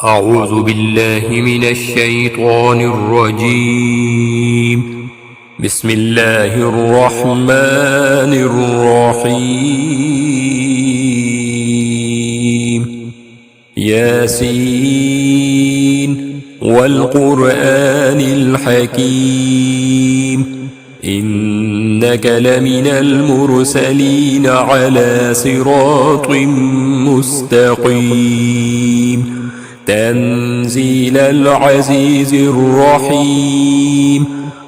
أعوذ بالله من الشيطان الرجيم. بسم الله الرحمن الرحيم. ياسين والقرآن الحكيم إنك لمن المرسلين على صراط مستقيم تنزيل العزيز الرحيم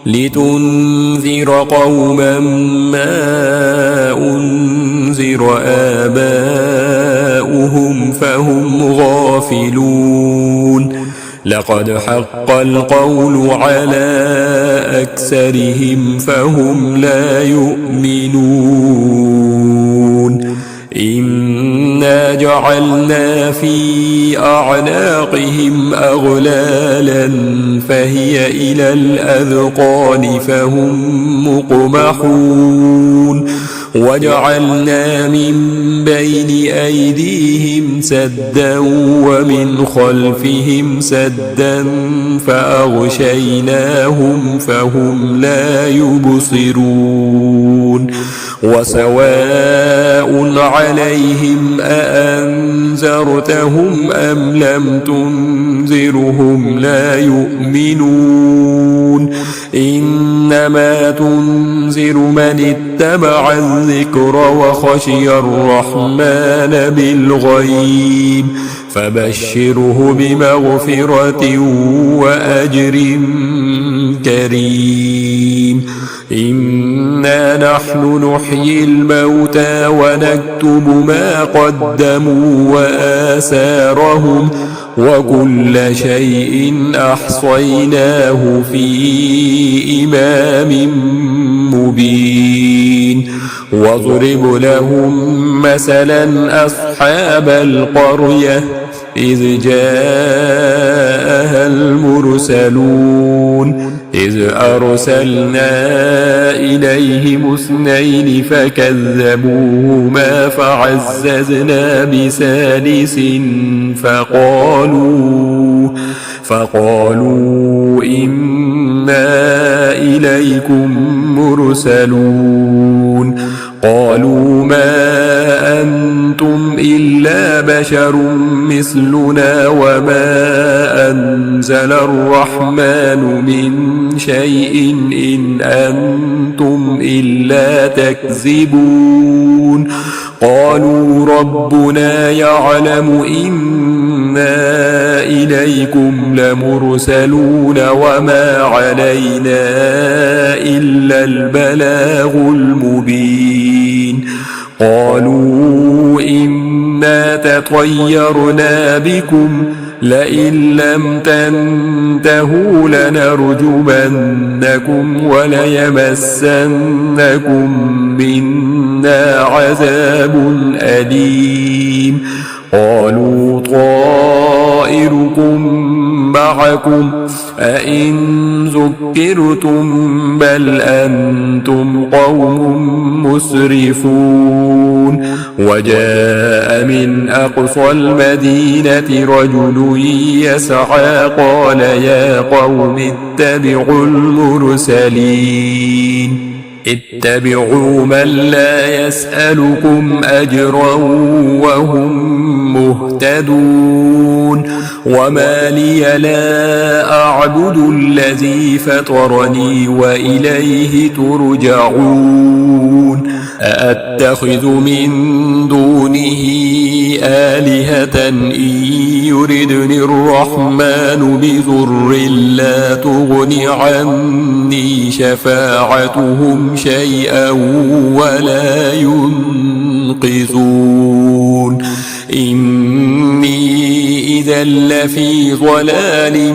لتنذر قوما ما أنذر آباؤهم فهم غافلون لقد حق القول على أكثرهم فهم لا يؤمنون إنا جعلنا في أعناقهم أغلالا فهي إلى الأذقان فهم مقمحون وجعلنا من بين أيديهم سدا ومن خلفهم سدا فأغشيناهم فهم لا يبصرون وسواء عليهم أأنذرتهم أم لم تنذرهم لا يؤمنون إنما تنذر من اتبع الذكر وخشي الرحمن بالغيب فبشره بمغفرة وأجر كريم إنا نحن نحيي الموتى ونكتب ما قدموا وآثارهم وكل شيء أحصيناه في إمام مبين واضرب لهم مثلا أصحاب القرية إذ جاءها المرسلون إذ أرسلنا إليهم 2 فكذبوهما فعززنا بثالث فقالوا إنا إليكم مرسلون قالوا ما أنتم إلا بشر مثلنا وما أنزل الرحمن من شيء إن أنتم إلا تكذبون قالوا ربنا يعلم إنا إليكم لمرسلون وما علينا إلا البلاغ المبين قالوا إنا تطيرنا بكم لئن لم تنتهوا لنرجمنكم وليمسنكم منا عذاب أليم قالوا طائركم معكم أئن ذكرتم بل أنتم قوم مسرفون وجاء من أقصى المدينة رجل يسعى قال يا قوم اتبعوا المرسلين اتبعوا من لا يسألكم أجرا وهم مهتدون وما لي لا أعبد الذي فطرني وإليه ترجعون أأتخذ من دونه آلهة إن يردني الرحمن بضر لا تغن عني شفاعتهم شيئا ولا ينقذون إني إذا لفي ضلال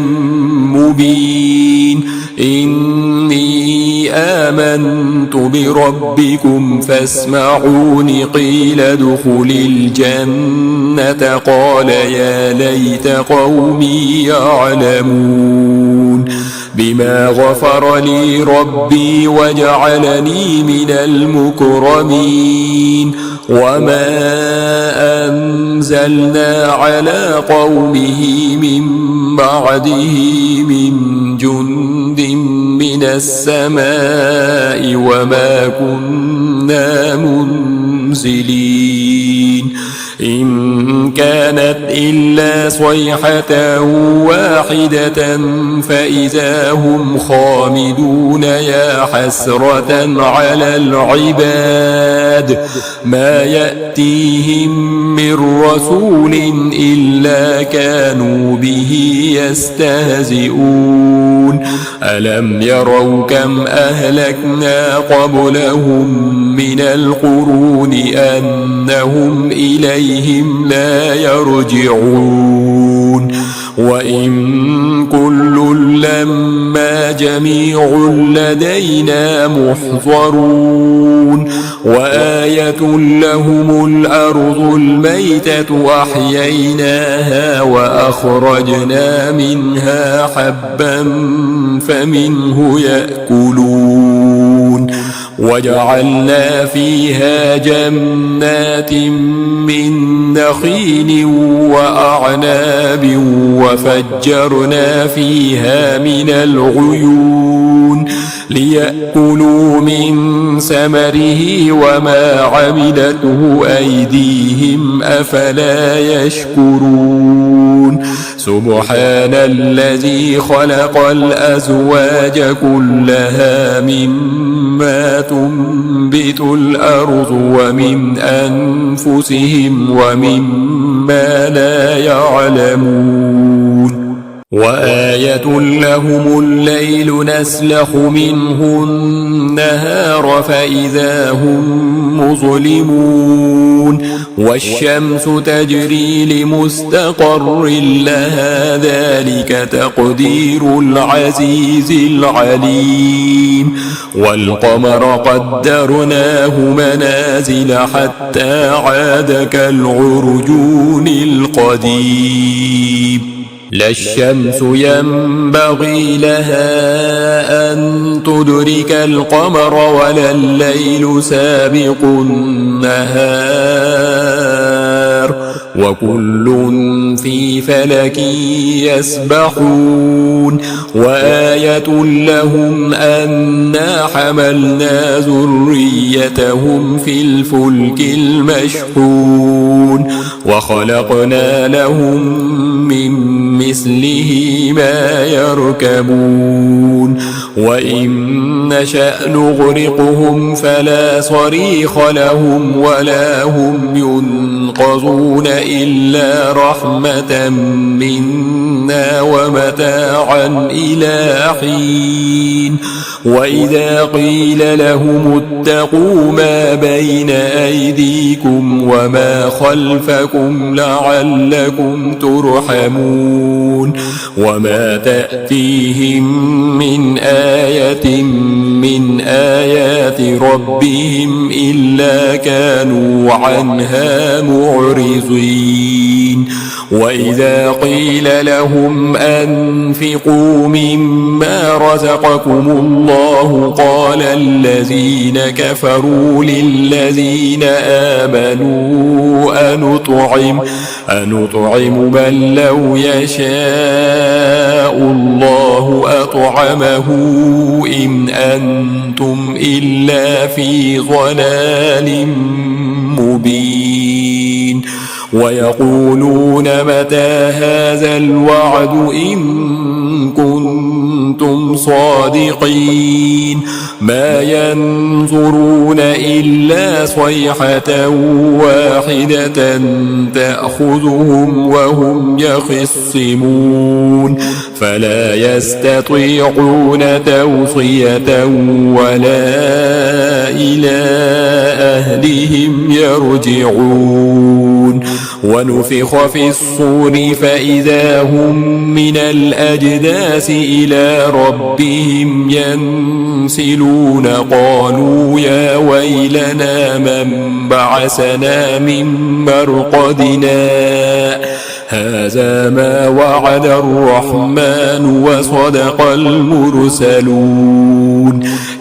مبين إني آمنت بربكم فاسمعون قيل ادخل الجنة قال يا ليت قومي يعلمون بما غفر لي ربي وجعلني من المكرمين وما أنزلنا على قومه من بعده من جند من السماء وما كنا منزلين إن كانت إلا صيحة واحدة فإذا هم خامدون يا حسرة على العباد ما يأتيهم من رسول إلا كانوا به يستهزئون ألم يروا كم أهلكنا قبلهم من القرون أنهم إليهم لا يرجعون وإن كل لما جميع لدينا محضرون وآية لهم الأرض الميتة أحييناها وأخرجنا منها حبا فمنه يأكلون وجعلنا فيها جنات من نخيل وأعناب وفجرنا فيها من العيون ليأكلوا من ثمره وما عملته أيديهم أفلا يشكرون سبحان الذي خلق الأزواج كلها مما تنبت الأرض ومن أنفسهم ومما لا يعلمون وآية لهم الليل نسلخ منه النهار فإذا هم مظلمون والشمس تجري لمستقر لها ذلك تقدير العزيز العليم والقمر قدرناه منازل حتى عاد كالعرجون القديم لا الشمس ينبغي لها أن تدرك القمر ولا الليل سابق النهار وكل في فلك يسبحون وآية لهم أنا حملنا ذريتهم في الفلك المشحون وخلقنا لهم من مثله ما يركبون وإن نشأ نغرقهم فلا صريخ لهم ولا هم ينقذون إلا رحمة منا ومتاعا إلى حين وإذا قيل لهم اتقوا ما بين أيديكم وما خلفكم لعلكم ترحمون وما تأتيهم من آية من آيات ربهم إلا كانوا عنها معرضين وإذا قيل لهم أنفقوا مما رزقكم الله قال الذين كفروا للذين آمنوا أنطعم من لو يشاء الله أطعمه إن أنتم إلا في ضلال مبين ويقولون متى هذا الوعد إن كنتم صادقين ما ينظرون إلا صيحة واحدة تأخذهم وهم يخصمون فلا يستطيعون توصية ولا إلى أهلهم يرجعون ونفخ في الصور فإذا هم من الأجداث إلى ربهم ينسلون قالوا يا ويلنا من بعثنا من مرقدنا هذا ما وعد الرحمن وصدق المرسلون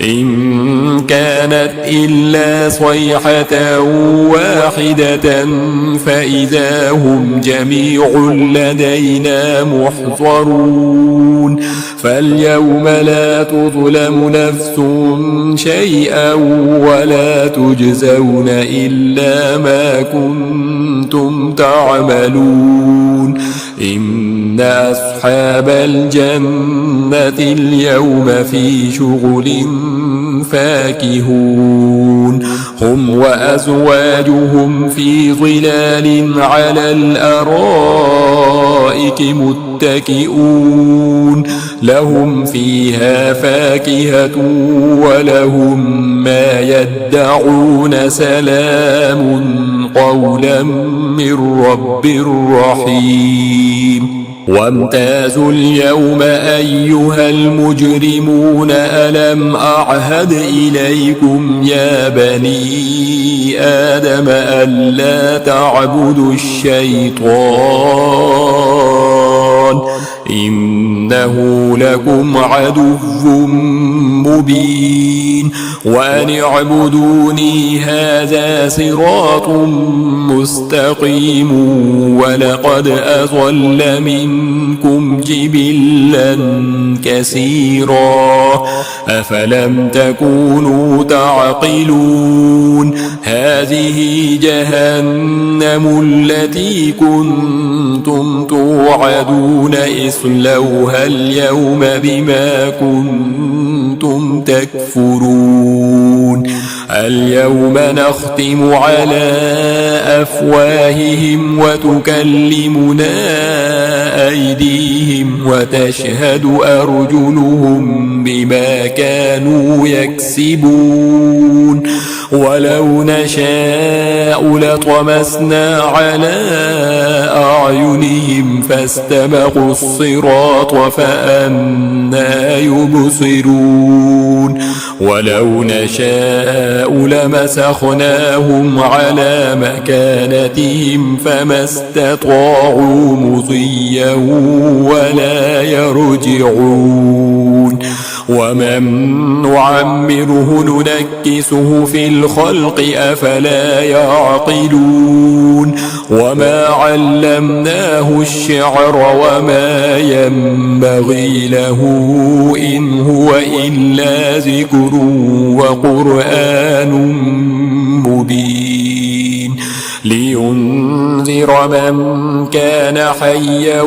إن كانت إلا صيحة واحدة فإذا هم جميع لدينا محضرون فاليوم لا تظلم نفس شيئا ولا تجزون إلا ما كنتم تعملون إن أصحاب الجنة اليوم في شغل فاكهون هم وأزواجهم في ظلال على الأرائك متكئون لهم فيها فاكهة ولهم ما يدعون سلام قولا من رب رحيم وامتازوا اليوم أيها المجرمون ألم أعهد إليكم يا بني آدم ألا تعبدوا الشيطان إنه لكم عدو مبين وأن اعبدوني هذا صراط مستقيم ولقد أضل منكم جبلا كثيرا أفلم تكونوا تعقلون هذه جهنم التي كنتم توعدون اصلوها اليوم بما كنتم تكفرون اليوم نختم على أفواههم وتكلمنا أيديهم وتشهد أرجلهم بما كانوا يكسبون ولو نشاء لطمسنا على أعينهم فاستبقوا الصراط فأنى يبصرون ولو نشاء لمسخناهم على مكانتهم فما استطاعوا مضيا ولا يرجعون ومن نعمره ننكسه في الخلق أفلا يعقلون وما علمناه الشعر وما ينبغي له إن هو إلا ذكر وقرآن مبين لينذر من كان حيا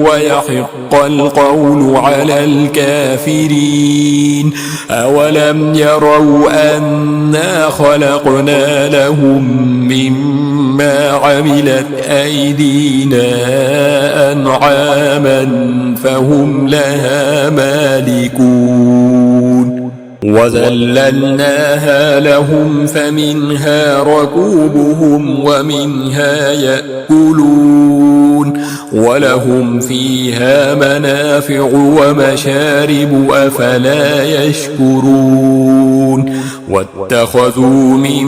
ويحق القول على الكافرين أولم يروا أنا خلقنا لهم مما عملت أيدينا أنعاما فهم لها مالكون وذللناها لهم فمنها ركوبهم ومنها يأكلون ولهم فيها منافع ومشارب أفلا يشكرون واتخذوا من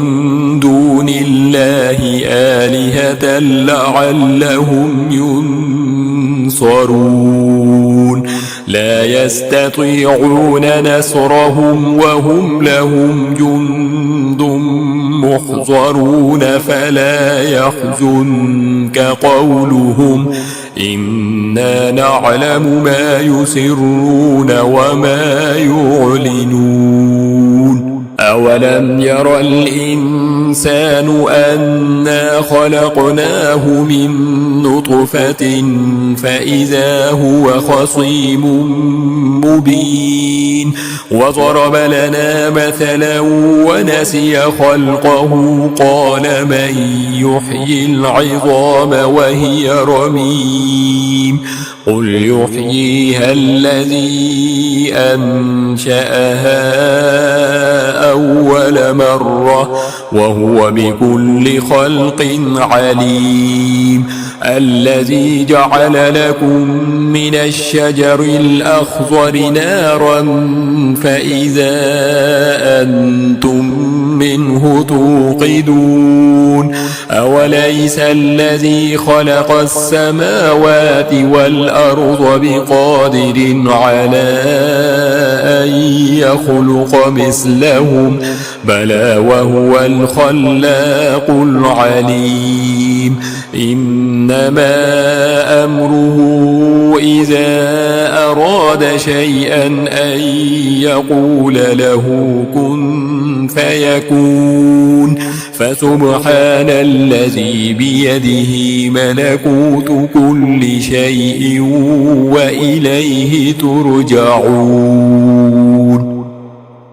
دون الله آلهة لعلهم ينصرون لا يستطيعون نصرهم وهم لهم جند محضرون فلا يحزنك قولهم إنا نعلم ما يسرون وما يعلنون أولم ير الإنسان أنا خلقناه من نطفة فإذا هو خصيم مبين وضرب لنا مثلا ونسي خلقه قال من يحيي العظام وهي رميم قل يحييها الذي أنشأها أول مرة وهو بكل خلق عليم الذي جعل لكم من الشجر الأخضر نارا فإذا أنتم منه توقدون أوليس الذي خلق السماوات والأرض بقادر على أن يخلق مثلهم بلى وهو الخلاق العليم إنما أمره إذا أراد شيئا أن يقول له كن فيكون فسبحان الذي بيده ملكوت كل شيء وإليه ترجعون.